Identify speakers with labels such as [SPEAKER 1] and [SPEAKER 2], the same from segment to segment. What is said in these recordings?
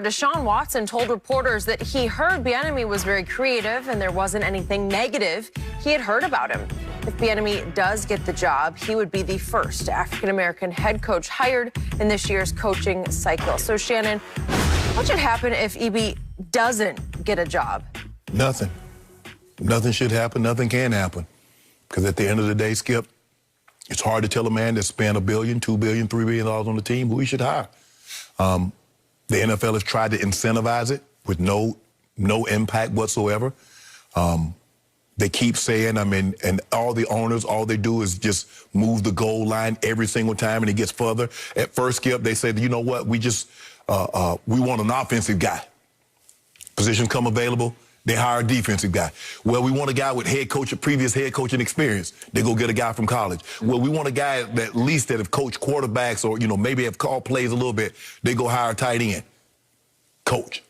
[SPEAKER 1] Deshaun Watson told reporters that he heard Bieniemy was very creative and there wasn't anything negative he had heard about him. If Bieniemy does get the job, he would be the first African-American head coach hired in this year's coaching cycle. So, Shannon, what should happen if EB doesn't get a job?
[SPEAKER 2] Nothing. Nothing should happen. Nothing can happen. Because at the end of the day, Skip, it's hard to tell a man that spent $1 billion, $2 billion, $3 billion on the team who he should hire. The NFL has tried to incentivize it with no impact whatsoever. They keep saying, and all the owners, all they do is just move the goal line every single time, and it gets further. At first, Skip, they said, you know what, we want an offensive guy. Positions come available, they hire a defensive guy. Well, we want a guy with previous head coaching experience. They go get a guy from college. Well, we want a guy that at least that have coached quarterbacks or, maybe have called plays a little bit. They go hire a tight end. Coach.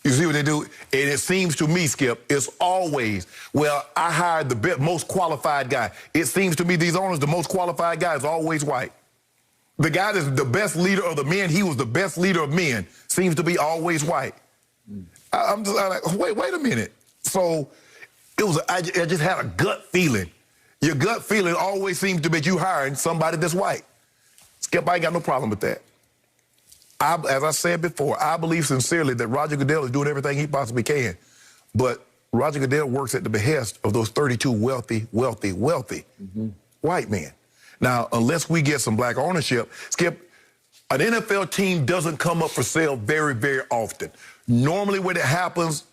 [SPEAKER 2] You see what they do? And it seems to me, Skip, it's always, well, I hired the most qualified guy. It seems to me these owners, the most qualified guy is always white. The guy that's the best leader of the men, he was the best leader of men, seems to be always white. I'm like, wait a minute. So I just had a gut feeling. Your gut feeling always seems to be you hiring somebody that's white. Skip, I ain't got no problem with that. As I said before, I believe sincerely that Roger Goodell is doing everything he possibly can. But Roger Goodell works at the behest of those 32 wealthy white men. Now, unless we get some black ownership, Skip, an NFL team doesn't come up for sale very, very often. Normally when it happens,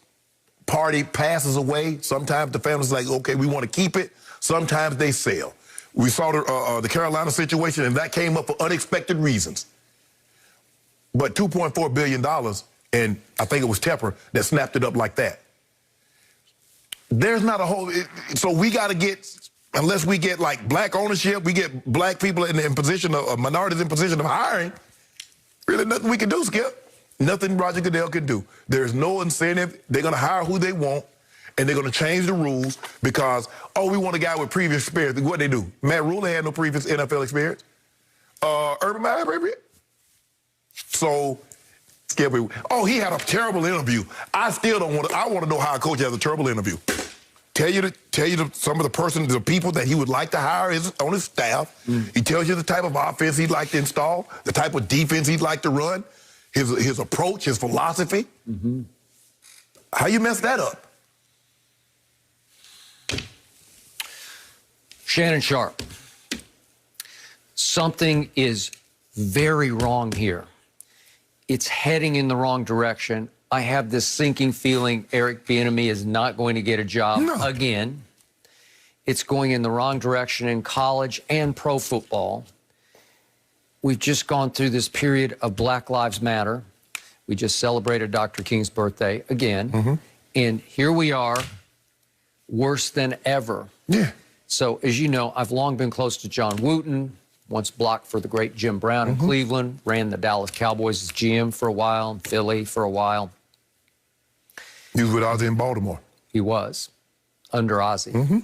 [SPEAKER 2] party passes away. Sometimes the family's like, okay, we want to keep it. Sometimes they sell. We saw the Carolina situation, and that came up for unexpected reasons. But $2.4 billion, and I think it was Tepper that snapped it up like that. There's not a whole... So we got to get... Unless we get, like, black ownership, we get black people in position of... minorities in position of hiring, really nothing we can do, Skip. Nothing Roger Goodell can do. There's no incentive. They're going to hire who they want, and they're going to change the rules because, oh, we want a guy with previous experience. What they do? Matt Rule had no previous NFL experience. Urban Meyer, baby. So, Skip, he had a terrible interview. I still don't want to. I want to know how a coach has a terrible interview. Tell you some of the people that he would like to hire on his staff. He tells you the type of offense he'd like to install, the type of defense he'd like to run, his approach, his philosophy. How you mess that up?
[SPEAKER 3] Shannon Sharp, something is very wrong here. It's heading in the wrong direction. I have this sinking feeling Eric Bieniemy is not going to get a job again. It's going in the wrong direction in college and pro football. We've just gone through this period of Black Lives Matter. We just celebrated Dr. King's birthday again. And here we are, worse than ever.
[SPEAKER 2] Yeah.
[SPEAKER 3] So, as you know, I've long been close to John Wooten, once blocked for the great Jim Brown in Cleveland, ran the Dallas Cowboys as GM for a while, in Philly for a while.
[SPEAKER 2] He was with Ozzie in Baltimore.
[SPEAKER 3] He was, under Ozzie.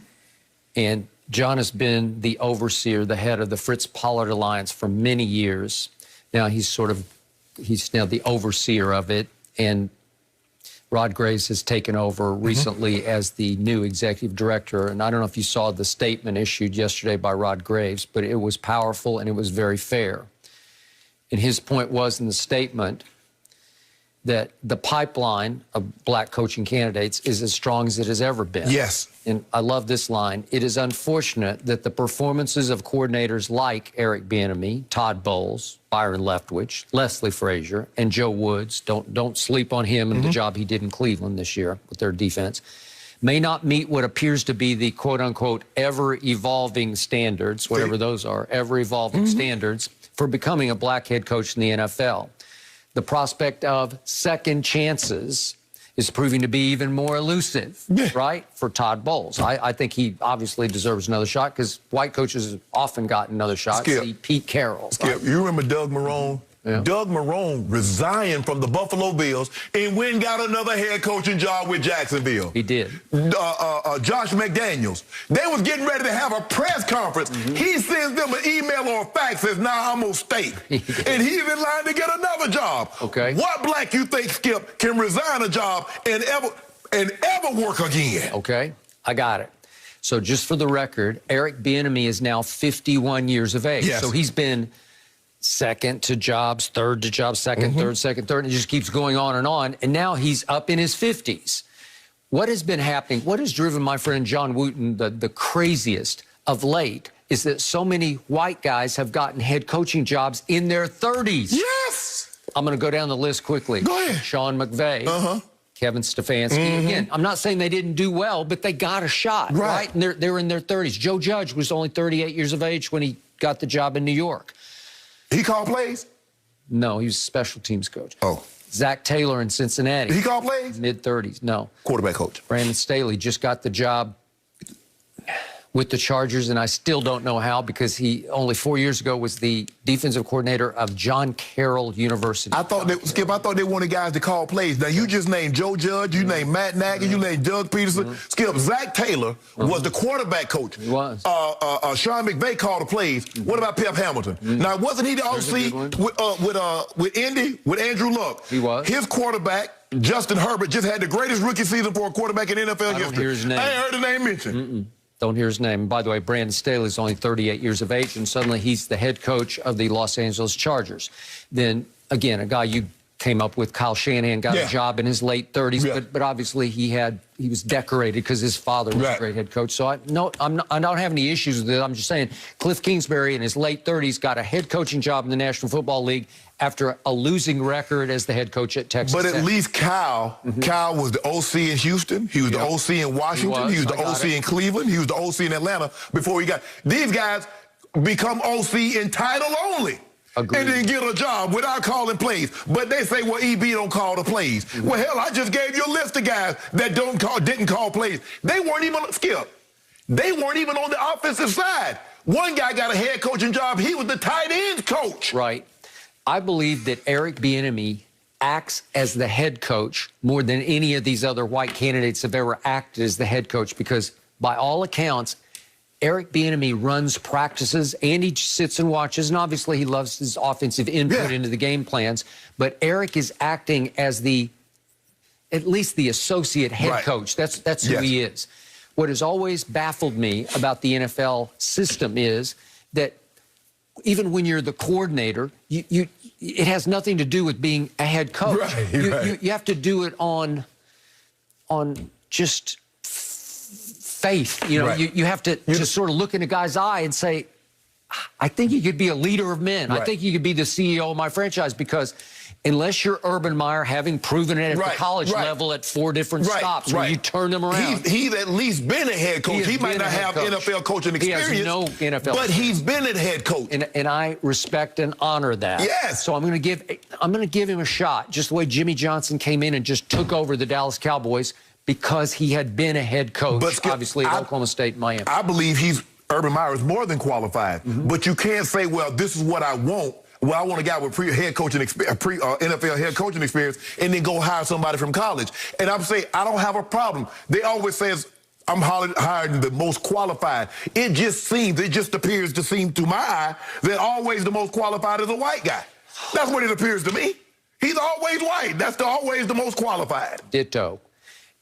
[SPEAKER 3] And John has been the overseer, the head of the Fritz Pollard Alliance for many years. Now he's now the overseer of it, and Rod Graves has taken over recently as the new executive director. And I don't know if you saw the statement issued yesterday by Rod Graves, but it was powerful and it was very fair. And his point was in the statement that the pipeline of black coaching candidates is as strong as it has ever been.
[SPEAKER 2] Yes.
[SPEAKER 3] And I love this line. It is unfortunate that the performances of coordinators like Eric Bieniemy, Todd Bowles, Byron Leftwich, Leslie Frazier, and Joe Woods, don't sleep on him and the job he did in Cleveland this year with their defense, may not meet what appears to be the quote-unquote ever-evolving standards, whatever those are, ever-evolving standards for becoming a black head coach in the NFL. The prospect of second chances is proving to be even more elusive, right, for Todd Bowles. I think he obviously deserves another shot because white coaches have often gotten another shot. See Pete Carroll.
[SPEAKER 2] Skip, you remember Doug Marrone Doug Marrone resigned from the Buffalo Bills and went and got another head coaching job with Jacksonville.
[SPEAKER 3] He did.
[SPEAKER 2] Josh McDaniels. They was getting ready to have a press conference. He sends them an email or a fax, says, "Nah, I'm gonna stay." And he's in line to get another job.
[SPEAKER 3] Okay.
[SPEAKER 2] What black you think, Skip, can resign a job and ever work again?
[SPEAKER 3] Okay, I got it. So just for the record, Eric Bieniemy is now 51 years of age.
[SPEAKER 2] Yes.
[SPEAKER 3] So he's been second to jobs, third to jobs, second, third, and it just keeps going on. And now he's up in his 50s. What has been happening, what has driven my friend John Wooten the craziest of late is that so many white guys have gotten head coaching jobs in their 30s.
[SPEAKER 2] Yes!
[SPEAKER 3] I'm going to go down the list quickly.
[SPEAKER 2] Go ahead.
[SPEAKER 3] Sean McVay. Kevin Stefanski. Again, I'm not saying they didn't do well, but they got a shot, right? And they're in their 30s. Joe Judge was only 38 years of age when he got the job in New York.
[SPEAKER 2] He called plays?
[SPEAKER 3] No, he was a special teams coach.
[SPEAKER 2] Oh.
[SPEAKER 3] Zach Taylor in Cincinnati.
[SPEAKER 2] He called plays?
[SPEAKER 3] Mid-30s, no.
[SPEAKER 2] Quarterback coach.
[SPEAKER 3] Brandon Staley just got the job with the Chargers, and I still don't know how because he only 4 years ago was the defensive coordinator of John Carroll University.
[SPEAKER 2] Skip, I thought they wanted guys to call plays. Now, you just named Joe Judge, you named Matt Nagy, you named Doug Peterson. Skip, Zach Taylor was the quarterback coach.
[SPEAKER 3] He was.
[SPEAKER 2] Sean McVay called the plays. What about Pep Hamilton? Now, wasn't he the OC with Indy, with Andrew Luck?
[SPEAKER 3] He was.
[SPEAKER 2] His quarterback, Justin Herbert, just had the greatest rookie season for a quarterback in NFL history.
[SPEAKER 3] I don't hear his name.
[SPEAKER 2] I ain't heard the name mentioned.
[SPEAKER 3] Don't hear his name. By the way, Brandon Staley is only 38 years of age, and suddenly he's the head coach of the Los Angeles Chargers. Then, again, a guy you came up with, Kyle Shanahan, got a job in his late 30s, but obviously he was decorated because his father was a great head coach. So I don't have any issues with it. I'm just saying Cliff Kingsbury in his late 30s got a head coaching job in the National Football League after a losing record as the head coach at Texas
[SPEAKER 2] But
[SPEAKER 3] Tech.
[SPEAKER 2] at least Kyle was the OC in Houston. He was the OC in Washington. He was the OC in Cleveland. He was the OC in Atlanta before he got... These guys become OC in title only.
[SPEAKER 3] Agreed.
[SPEAKER 2] And then get a job without calling plays. But they say, well, EB don't call the plays. Well, hell, I just gave you a list of guys that didn't call plays. They weren't even... Skip. They weren't even on the offensive side. One guy got a head coaching job. He was the tight ends coach.
[SPEAKER 3] Right. I believe that Eric Bieniemy acts as the head coach more than any of these other white candidates have ever acted as the head coach because, by all accounts, Eric Bieniemy runs practices and he sits and watches, and obviously he loves his offensive input into the game plans, but Eric is acting as at least the associate head coach. That's who he is. What has always baffled me about the NFL system is that even when you're the coordinator, it has nothing to do with being a head coach. You have to do it on just faith. You know, you have to just sort of look in a guy's eye and say, I think he could be a leader of men. I think he could be the CEO of my franchise because unless you're Urban Meyer, having proven it at the college level at 4 different stops, where you turn them around.
[SPEAKER 2] He's at least been a head coach. He might not have NFL coaching experience.
[SPEAKER 3] He has no NFL
[SPEAKER 2] but he's been a head coach.
[SPEAKER 3] And I respect and honor that.
[SPEAKER 2] Yes.
[SPEAKER 3] So I'm going to give him a shot, just the way Jimmy Johnson came in and just took over the Dallas Cowboys because he had been a head coach, obviously, at Oklahoma State and Miami.
[SPEAKER 2] I believe Urban Meyer is more than qualified. But you can't say, well, this is what I want. Well, I want a guy with NFL head coaching experience and then go hire somebody from college. And I'm saying I don't have a problem. They always says I'm hiring the most qualified. It just appears to seem to my eye that always the most qualified is a white guy. That's what it appears to me. He's always white. That's always the most qualified.
[SPEAKER 3] Ditto.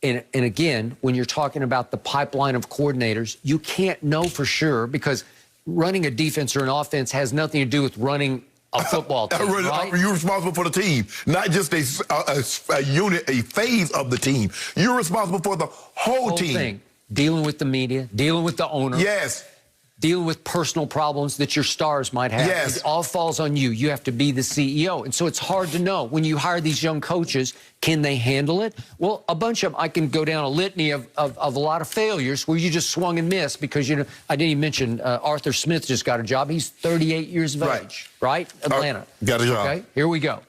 [SPEAKER 3] And again, when you're talking about the pipeline of coordinators, you can't know for sure because running a defense or an offense has nothing to do with running a football team, right?
[SPEAKER 2] You're responsible for the team, not just a unit, a phase of the team. You're responsible for the whole team.
[SPEAKER 3] Thing. Dealing with the media, dealing with the owner.
[SPEAKER 2] Yes.
[SPEAKER 3] Dealing with personal problems that your stars might have.
[SPEAKER 2] Yes.
[SPEAKER 3] It all falls on you. You have to be the CEO. And so it's hard to know. When you hire these young coaches, can they handle it? Well, a bunch of them, I can go down a litany of a lot of failures where you just swung and missed because, I didn't even mention Arthur Smith just got a job. He's 38 years of age, right? Atlanta.
[SPEAKER 2] Got a job.
[SPEAKER 3] Okay, here we go.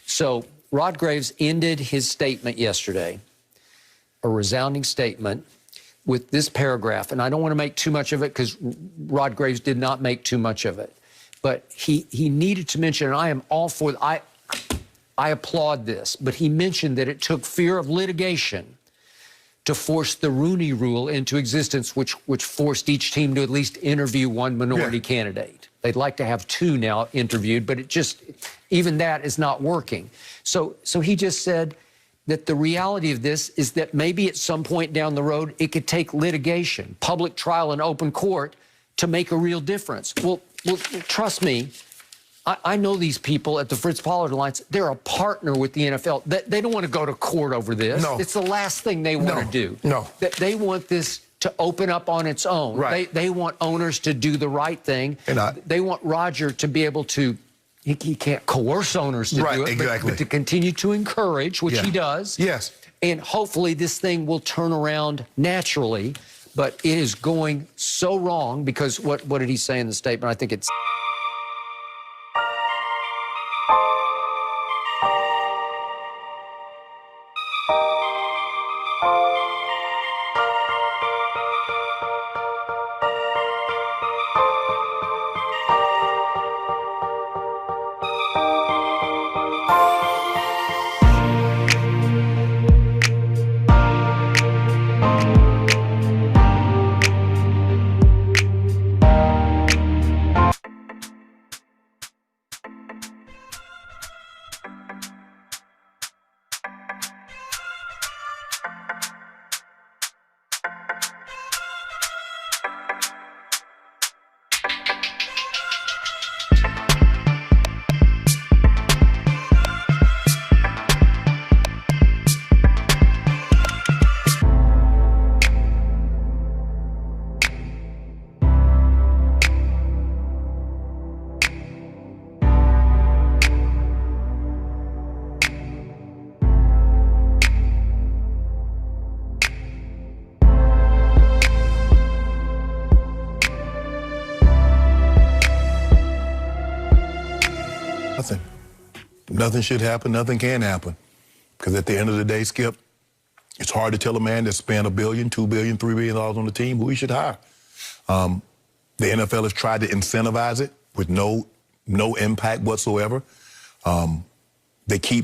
[SPEAKER 3] So Rod Graves ended his statement yesterday, a resounding statement, with this paragraph, and I don't want to make too much of it because Rod Graves did not make too much of it. but he needed to mention, and I am all for, I applaud this, but he mentioned that it took fear of litigation to force the Rooney Rule into existence, which forced each team to at least interview one minority candidate. They'd like to have two now interviewed, but even that is not working. So he just said that the reality of this is that maybe at some point down the road, it could take litigation, public trial and open court to make a real difference. Well, trust me, I know these people at the Fritz Pollard Alliance. They're a partner with the NFL. They don't want to go to court over this.
[SPEAKER 2] No.
[SPEAKER 3] It's the last thing they want to do.
[SPEAKER 2] No.
[SPEAKER 3] They want this to open up on its own.
[SPEAKER 2] Right.
[SPEAKER 3] They want owners to do the right thing. They want Roger to be able to, he can't coerce owners to do it,
[SPEAKER 2] exactly.
[SPEAKER 3] but to continue to encourage, which he does.
[SPEAKER 2] Yes.
[SPEAKER 3] And hopefully this thing will turn around naturally, but it is going so wrong because what did he say in the statement? I think it's...
[SPEAKER 2] Nothing should happen. Nothing can happen. Because at the end of the day, Skip, it's hard to tell a man that spent $1 billion, $2 billion, $3 billion on the team who he should hire. The NFL has tried to incentivize it with no impact whatsoever. They keep